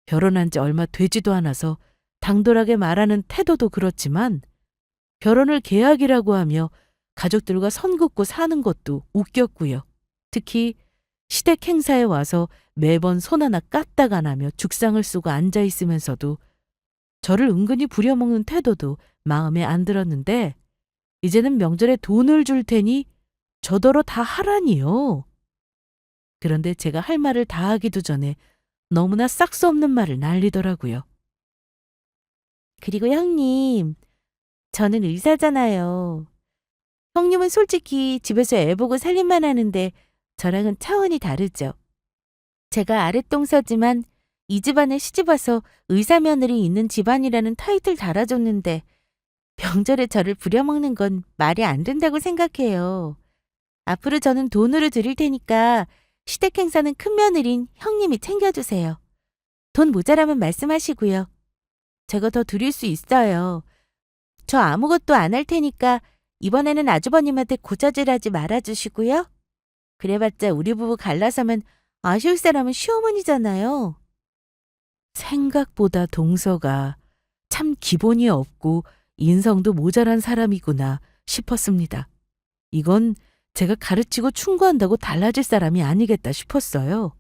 [SPEAKER 1] 결혼한 지 얼마 되지도 않아서 당돌하게 말하는 태도도 그렇지만 결혼을 계약이라고 하며 가족들과 선 긋고 사는 것도 웃겼고요. 특히 시댁 행사에 와서 매번 손 하나 까딱 안 하며 죽상을 쏘고 앉아 있으면서도 저를 은근히 부려먹는 태도도 마음에 안 들었는데 이제는 명절에 돈을 줄 테니 저더러 다 하라니요. 그런데 제가 할 말을 다 하기도 전에 너무나 싹수 없는 말을 날리더라고요. 그리고 형님, 저는 의사잖아요. 형님은 솔직히 집에서 애 보고 살림만 하는데 저랑은 차원이 다르죠. 제가 아랫동서지만 이 집안에 시집와서 의사 며느리 있는 집안이라는 타이틀 달아줬는데 명절에 저를 부려먹는 건 말이 안 된다고 생각해요. 앞으로 저는 돈으로 드릴 테니까 시댁 행사는 큰 며느린 형님이 챙겨주세요. 돈 모자라면 말씀하시고요. 제가 더 드릴 수 있어요. 저 아무것도 안 할 테니까 이번에는 아주버님한테 고자질하지 말아주시고요. 그래봤자 우리 부부 갈라서면 아쉬울 사람은 시어머니잖아요. 생각보다 동서가 참 기본이 없고 인성도 모자란 사람이구나 싶었습니다. 이건 제가 가르치고 충고한다고 달라질 사람이 아니겠다 싶었어요.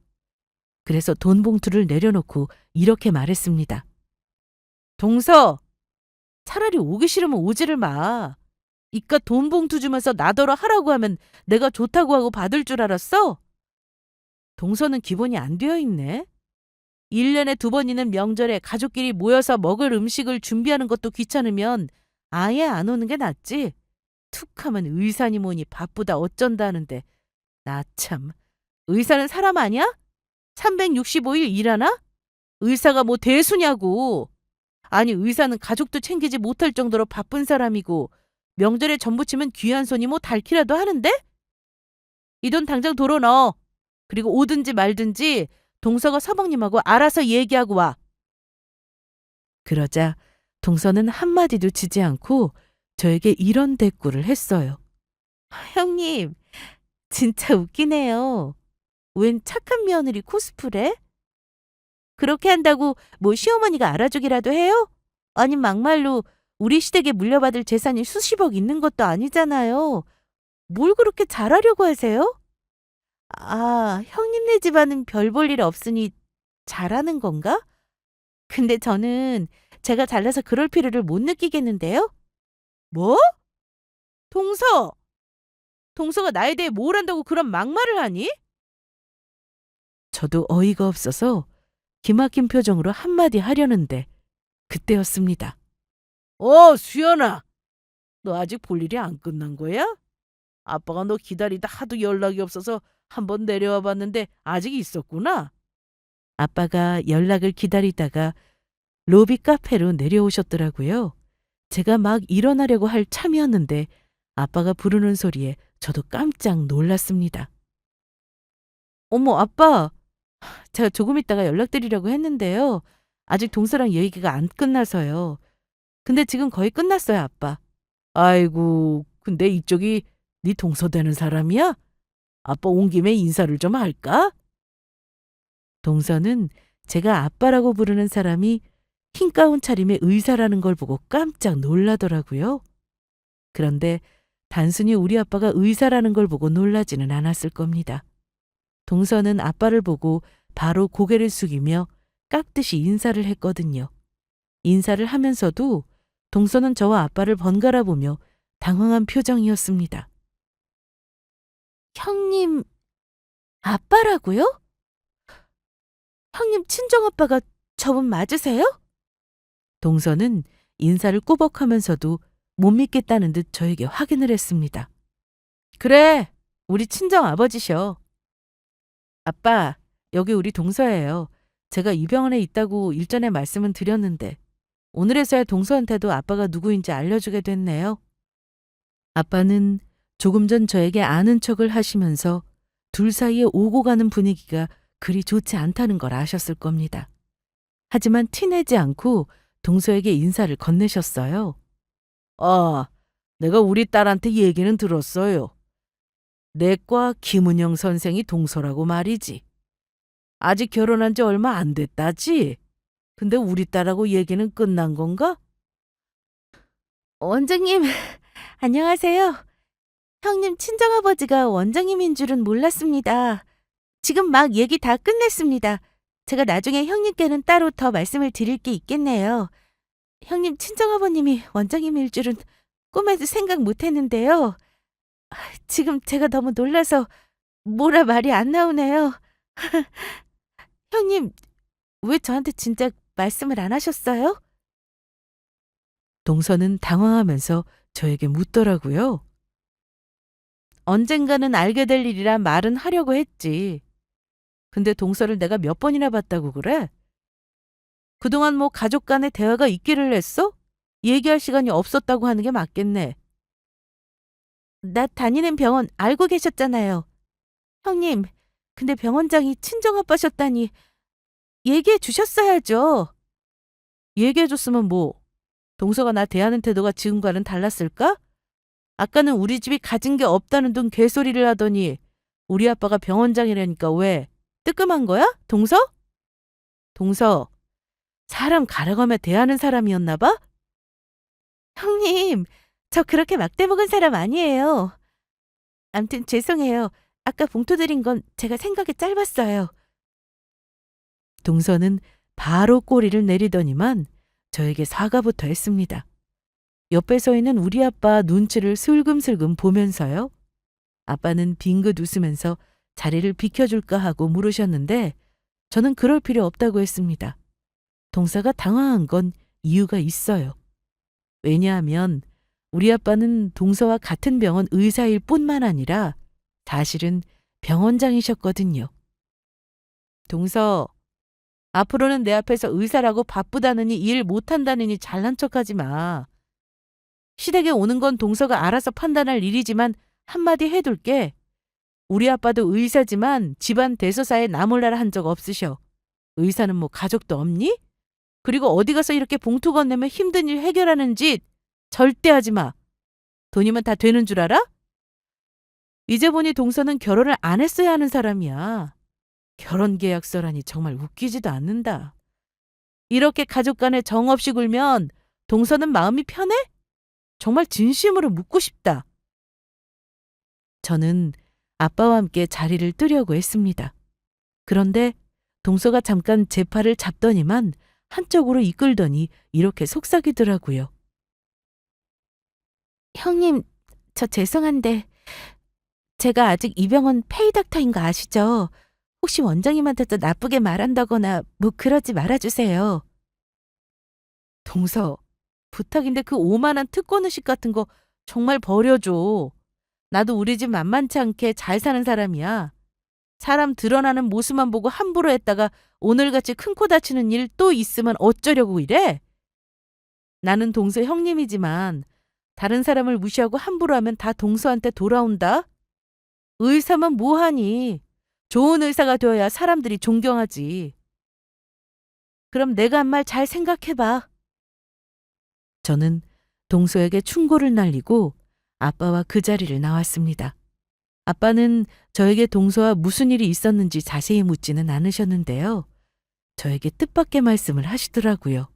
[SPEAKER 1] 그래서 돈 봉투를 내려놓고 이렇게 말했습니다. 동서, 차라리 오기 싫으면 오지를 마. 이깟 돈 봉투 주면서 나더러 하라고 하면 내가 좋다고 하고 받을 줄 알았어? 동서는 기본이 안 되어 있네. 1년에 2번이는 명절에 가족끼리 모여서 먹을 음식을 준비하는 것도 귀찮으면 아예 안 오는 게 낫지. 툭 하면 의사니 뭐니 바쁘다 어쩐다 하는데 나 참, 의사는 사람 아니야? 365일 일하나? 의사가 뭐 대수냐고. 아니 의사는 가족도 챙기지 못할 정도로 바쁜 사람이고 명절에 전부 치면 귀한 손이 뭐 닳기라도 하는데? 이 돈 당장 도로 넣어. 그리고 오든지 말든지 동서가 서방님하고 알아서 얘기하고 와. 그러자 동서는 한마디도 지지 않고 저에게 이런 대꾸를 했어요. 형님, 진짜 웃기네요. 웬 착한 며느리 코스프레? 그렇게 한다고 뭐 시어머니가 알아주기라도 해요? 아님 막말로 우리 시댁에 물려받을 재산이 수십억 있는 것도 아니잖아요. 뭘 그렇게 잘하려고 하세요? 아, 형님네 집안은 별 볼 일 없으니 잘하는 건가? 근데 저는 제가 잘나서 그럴 필요를 못 느끼겠는데요? 뭐? 동서! 동서가 나에 대해 뭘 안다고 그런 막말을 하니? 저도 어이가 없어서 기막힌 표정으로 한마디 하려는데 그때였습니다. 수연아. 너 아직 볼 일이 안 끝난 거야? 아빠가 너 기다리다 하도 연락이 없어서 한번 내려와 봤는데 아직 있었구나. 아빠가 연락을 기다리다가 로비 카페로 내려오셨더라고요. 제가 막 일어나려고 할 참이었는데 아빠가 부르는 소리에 저도 깜짝 놀랐습니다. 어머, 아빠. 제가 조금 있다가 연락드리려고 했는데요. 아직 동서랑 얘기가 안 끝나서요. 근데 지금 거의 끝났어요, 아빠. 아이고, 근데 이쪽이 네 동서 되는 사람이야? 아빠 온 김에 인사를 좀 할까? 동서는 제가 아빠라고 부르는 사람이 흰 가운 차림의 의사라는 걸 보고 깜짝 놀라더라고요. 그런데 단순히 우리 아빠가 의사라는 걸 보고 놀라지는 않았을 겁니다. 동서는 아빠를 보고 바로 고개를 숙이며 깍듯이 인사를 했거든요. 인사를 하면서도 동서는 저와 아빠를 번갈아 보며 당황한 표정이었습니다. 형님, 아빠라고요? 형님 친정아빠가 저분 맞으세요? 동서는 인사를 꾸벅하면서도 못 믿겠다는 듯 저에게 확인을 했습니다. 그래, 우리 친정아버지셔. 아빠, 여기 우리 동서예요. 제가 이 병원에 있다고 일전에 말씀은 드렸는데 오늘에서야 동서한테도 아빠가 누구인지 알려주게 됐네요. 아빠는 조금 전 저에게 아는 척을 하시면서 둘 사이에 오고 가는 분위기가 그리 좋지 않다는 걸 아셨을 겁니다. 하지만 티내지 않고 동서에게 인사를 건네셨어요. 내가 우리 딸한테 얘기는 들었어요. 내과 김은영 선생이 동서라고 말이지. 아직 결혼한 지 얼마 안 됐다지? 근데 우리 딸하고 얘기는 끝난 건가? 원장님, 안녕하세요. 형님 친정아버지가 원장님인 줄은 몰랐습니다. 지금 막 얘기 다 끝냈습니다. 제가 나중에 형님께는 따로 더 말씀을 드릴 게 있겠네요. 형님 친정아버님이 원장님일 줄은 꿈에도 생각 못 했는데요. 지금 제가 너무 놀라서 뭐라 말이 안 나오네요. 형님, 왜 저한테 진작 말씀을 안 하셨어요? 동서는 당황하면서 저에게 묻더라고요. 언젠가는 알게 될 일이라 말은 하려고 했지. 근데 동서를 내가 몇 번이나 봤다고 그래? 그동안 뭐 가족 간의 대화가 있기를 했어? 얘기할 시간이 없었다고 하는 게 맞겠네. 나 다니는 병원 알고 계셨잖아요. 형님, 근데 병원장이 친정아빠셨다니 얘기해 주셨어야죠. 얘기해 줬으면 뭐, 동서가 나 대하는 태도가 지금과는 달랐을까? 아까는 우리 집이 가진 게 없다는 둥 개소리를 하더니 우리 아빠가 병원장이라니까 왜? 뜨끔한 거야? 동서? 동서, 사람 가려가며 대하는 사람이었나 봐? 형님, 저 그렇게 막대 먹은 사람 아니에요. 암튼 죄송해요. 아까 봉투 드린 건 제가 생각이 짧았어요. 동서는 바로 꼬리를 내리더니만 저에게 사과부터 했습니다. 옆에 서 있는 우리 아빠 눈치를 슬금슬금 보면서요. 아빠는 빙긋 웃으면서 자리를 비켜줄까 하고 물으셨는데 저는 그럴 필요 없다고 했습니다. 동서가 당황한 건 이유가 있어요. 왜냐하면 우리 아빠는 동서와 같은 병원 의사일 뿐만 아니라 사실은 병원장이셨거든요. 동서, 앞으로는 내 앞에서 의사라고 바쁘다느니 일 못한다느니 잘난 척하지 마. 시댁에 오는 건 동서가 알아서 판단할 일이지만 한마디 해둘게. 우리 아빠도 의사지만 집안 대소사에 나 몰라라 한 적 없으셔. 의사는 뭐 가족도 없니? 그리고 어디 가서 이렇게 봉투 건네면 힘든 일 해결하는 짓 절대 하지 마. 돈이면 다 되는 줄 알아? 이제 보니 동서는 결혼을 안 했어야 하는 사람이야. 결혼 계약서라니 정말 웃기지도 않는다. 이렇게 가족 간에 정없이 굴면 동서는 마음이 편해? 정말 진심으로 묻고 싶다. 저는 아빠와 함께 자리를 뜨려고 했습니다. 그런데 동서가 잠깐 제 팔을 잡더니만 한쪽으로 이끌더니 이렇게 속삭이더라고요. 형님, 저 죄송한데 제가 아직 이 병원 페이닥터인 거 아시죠? 혹시 원장님한테도 나쁘게 말한다거나 뭐 그러지 말아주세요. 동서, 부탁인데 그 오만한 특권의식 같은 거 정말 버려줘. 나도 우리 집 만만치 않게 잘 사는 사람이야. 사람 드러나는 모습만 보고 함부로 했다가 오늘같이 큰 코 다치는 일 또 있으면 어쩌려고 이래? 나는 동서 형님이지만 다른 사람을 무시하고 함부로 하면 다 동서한테 돌아온다? 의사만 뭐하니? 좋은 의사가 되어야 사람들이 존경하지. 그럼 내가 한 말 잘 생각해봐. 저는 동서에게 충고를 날리고 아빠와 그 자리를 나왔습니다. 아빠는 저에게 동서와 무슨 일이 있었는지 자세히 묻지는 않으셨는데요. 저에게 뜻밖의 말씀을 하시더라고요.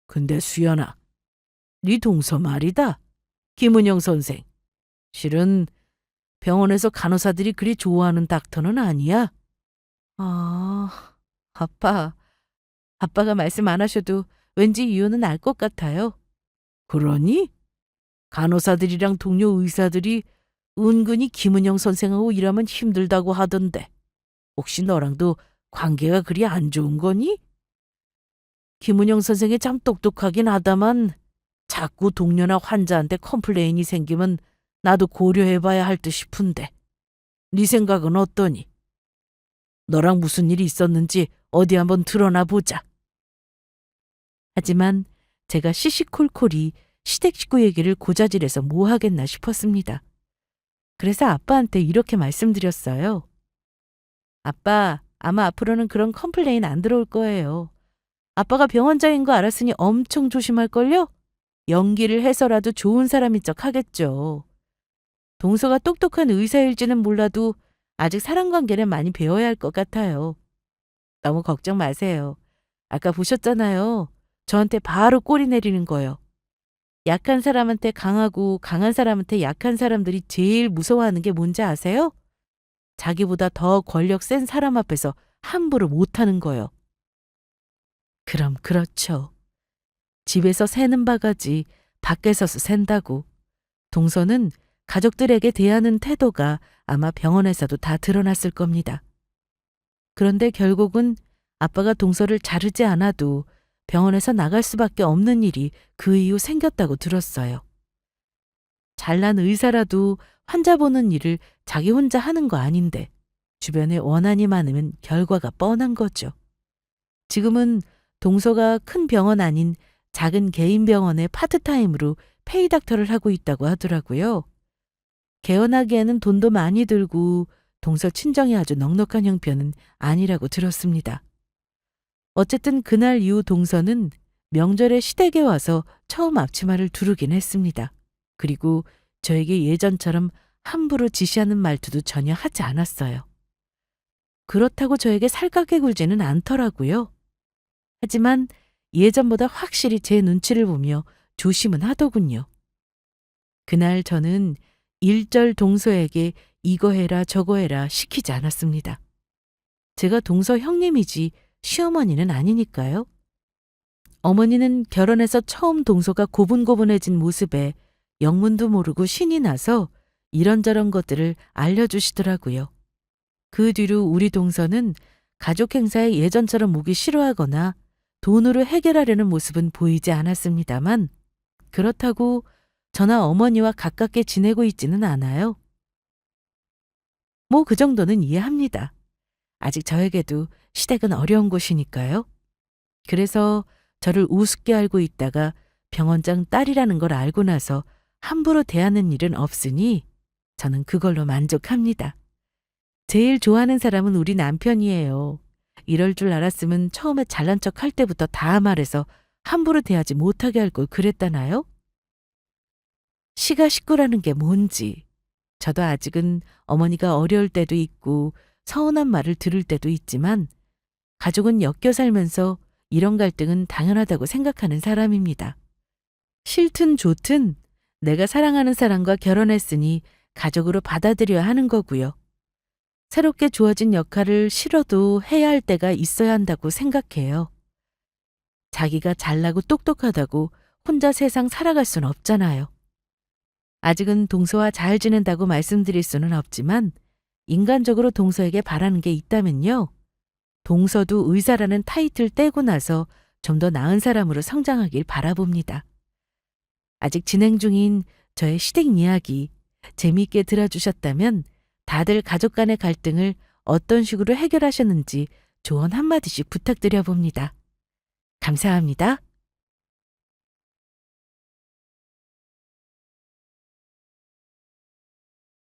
[SPEAKER 1] 근데 수연아, 네 동서 말이다. 김은영 선생. 실은 병원에서 간호사들이 그리 좋아하는 닥터는 아니야. 아, 아빠. 아빠가 말씀 안 하셔도 왠지 이유는 알 것 같아요. 그러니? 간호사들이랑 동료 의사들이 은근히 김은영 선생하고 일하면 힘들다고 하던데 혹시 너랑도 관계가 그리 안 좋은 거니? 김은영 선생이 참 똑똑하긴 하다만 자꾸 동료나 환자한테 컴플레인이 생기면 나도 고려해봐야 할 듯 싶은데 네 생각은 어떠니? 너랑 무슨 일이 있었는지 어디 한번 드러나 보자. 하지만 제가 시시콜콜이 시댁 식구 얘기를 고자질해서 뭐 하겠나 싶었습니다. 그래서 아빠한테 이렇게 말씀드렸어요. 아빠, 아마 앞으로는 그런 컴플레인 안 들어올 거예요. 아빠가 병원장인 거 알았으니 엄청 조심할걸요? 연기를 해서라도 좋은 사람인 척 하겠죠. 동서가 똑똑한 의사일지는 몰라도 아직 사람관계는 많이 배워야 할 것 같아요. 너무 걱정 마세요. 아까 보셨잖아요. 저한테 바로 꼬리 내리는 거요. 약한 사람한테 강하고 강한 사람한테 약한 사람들이 제일 무서워하는 게 뭔지 아세요? 자기보다 더 권력 센 사람 앞에서 함부로 못하는 거요. 그럼 그렇죠. 집에서 새는 바가지 밖에서서 샌다고. 동서는 가족들에게 대하는 태도가 아마 병원에서도 다 드러났을 겁니다. 그런데 결국은 아빠가 동서를 자르지 않아도 병원에서 나갈 수밖에 없는 일이 그 이후 생겼다고 들었어요. 잘난 의사라도 환자 보는 일을 자기 혼자 하는 거 아닌데 주변에 원한이 많으면 결과가 뻔한 거죠. 지금은 동서가 큰 병원 아닌 작은 개인 병원에 파트타임으로 페이닥터를 하고 있다고 하더라고요. 개원하기에는 돈도 많이 들고 동서 친정이 아주 넉넉한 형편은 아니라고 들었습니다. 어쨌든 그날 이후 동서는 명절에 시댁에 와서 처음 앞치마를 두르긴 했습니다. 그리고 저에게 예전처럼 함부로 지시하는 말투도 전혀 하지 않았어요. 그렇다고 저에게 살갑게 굴지는 않더라고요. 하지만 예전보다 확실히 제 눈치를 보며 조심은 하더군요. 그날 저는 일절 동서에게 이거 해라 저거 해라 시키지 않았습니다. 제가 동서 형님이지 시어머니는 아니니까요. 어머니는 결혼해서 처음 동서가 고분고분해진 모습에 영문도 모르고 신이 나서 이런저런 것들을 알려주시더라고요. 그 뒤로 우리 동서는 가족 행사에 예전처럼 오기 싫어하거나 돈으로 해결하려는 모습은 보이지 않았습니다만 그렇다고 저나 어머니와 가깝게 지내고 있지는 않아요. 뭐 그 정도는 이해합니다. 아직 저에게도 시댁은 어려운 곳이니까요. 그래서 저를 우습게 알고 있다가 병원장 딸이라는 걸 알고 나서 함부로 대하는 일은 없으니 저는 그걸로 만족합니다. 제일 좋아하는 사람은 우리 남편이에요. 이럴 줄 알았으면 처음에 잘난 척 할 때부터 다 말해서 함부로 대하지 못하게 할 걸 그랬다나요? 시가 식구라는 게 뭔지, 저도 아직은 어머니가 어려울 때도 있고 서운한 말을 들을 때도 있지만 가족은 엮여 살면서 이런 갈등은 당연하다고 생각하는 사람입니다. 싫든 좋든 내가 사랑하는 사람과 결혼했으니 가족으로 받아들여야 하는 거고요. 새롭게 주어진 역할을 싫어도 해야 할 때가 있어야 한다고 생각해요. 자기가 잘나고 똑똑하다고 혼자 세상 살아갈 순 없잖아요. 아직은 동서와 잘 지낸다고 말씀드릴 수는 없지만 인간적으로 동서에게 바라는 게 있다면요. 동서도 의사라는 타이틀 떼고 나서 좀 더 나은 사람으로 성장하길 바라봅니다. 아직 진행 중인 저의 시댁 이야기 재미있게 들어주셨다면 다들 가족 간의 갈등을 어떤 식으로 해결하셨는지 조언 한마디씩 부탁드려 봅니다. 감사합니다.